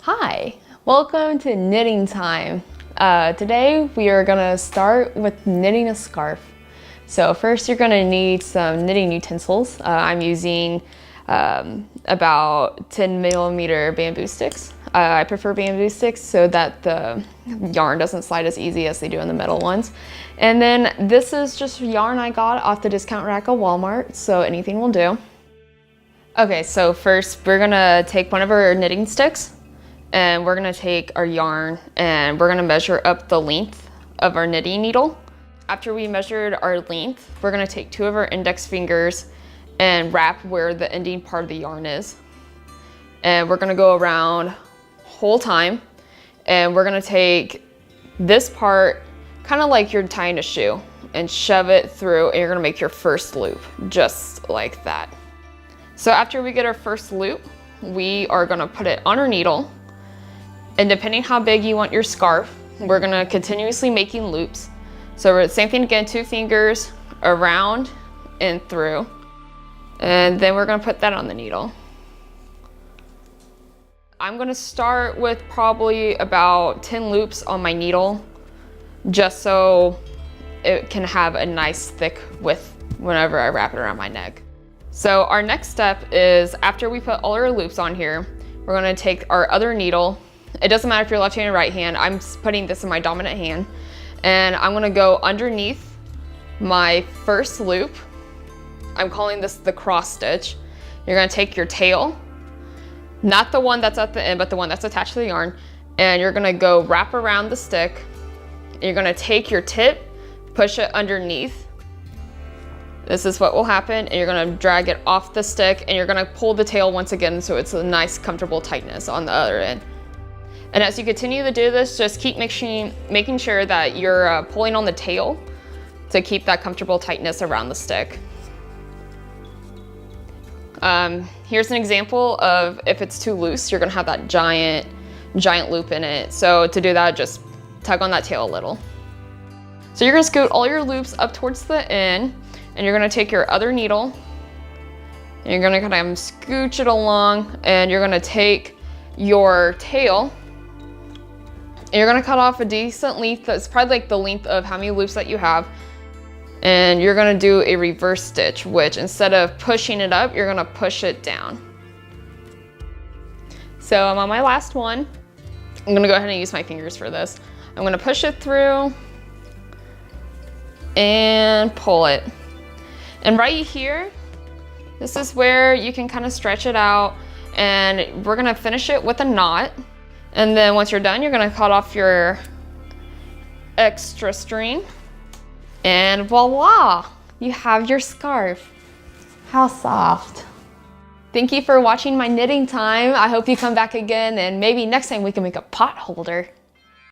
Hi, welcome to knitting time. Today we are gonna start with knitting a scarf. So first you're gonna need some knitting utensils. I'm using about 10mm bamboo sticks. I prefer bamboo sticks so that the yarn doesn't slide as easy as they do in the metal ones. And then this is just yarn I got off the discount rack of Walmart, so anything will do. Okay, so first we're gonna take one of our knitting sticks and we're gonna take our yarn and we're gonna measure up the length of our knitting needle. After we measured our length, we're gonna take two of our index fingers and wrap where the ending part of the yarn is. And we're gonna go around whole time, and we're gonna take this part, kind of like you're tying a shoe, and shove it through, and you're gonna make your first loop, just like that. So after we get our first loop, we are gonna put it on our needle, and depending how big you want your scarf, we're gonna continuously making loops. So we're the same thing again, two fingers around and through, and then we're gonna put that on the needle. I'm gonna start with probably about 10 loops on my needle, just so it can have a nice thick width whenever I wrap it around my neck. So our next step is, after we put all our loops on here, we're gonna take our other needle. It doesn't matter if you're left hand or right hand. I'm putting this in my dominant hand, and I'm gonna go underneath my first loop. I'm calling this the cross stitch. You're gonna take your tail, not the one that's at the end, but the one that's attached to the yarn, and you're gonna go wrap around the stick. You're gonna take your tip, push it underneath. This is what will happen, and you're gonna drag it off the stick, and you're gonna pull the tail once again so it's a nice, comfortable tightness on the other end. And as you continue to do this, just keep making sure that you're pulling on the tail to keep that comfortable tightness around the stick. Here's an example of if it's too loose, you're gonna have that giant loop in it. So to do that, just tug on that tail a little. So you're gonna scoot all your loops up towards the end, and you're gonna take your other needle, and you're gonna kind of scooch it along, and you're gonna take your tail, and you're gonna cut off a decent length that's probably like the length of how many loops that you have. And you're gonna do a reverse stitch, which instead of pushing it up, you're gonna push it down. So I'm on my last one. I'm gonna go ahead and use my fingers for this. I'm gonna push it through and pull it. And right here, this is where you can kind of stretch it out, and we're gonna finish it with a knot. And then once you're done, you're gonna cut off your extra string, and voila, you have your scarf. How soft. Thank you for watching my knitting time. I hope you come back again, and maybe next time we can make a pot holder.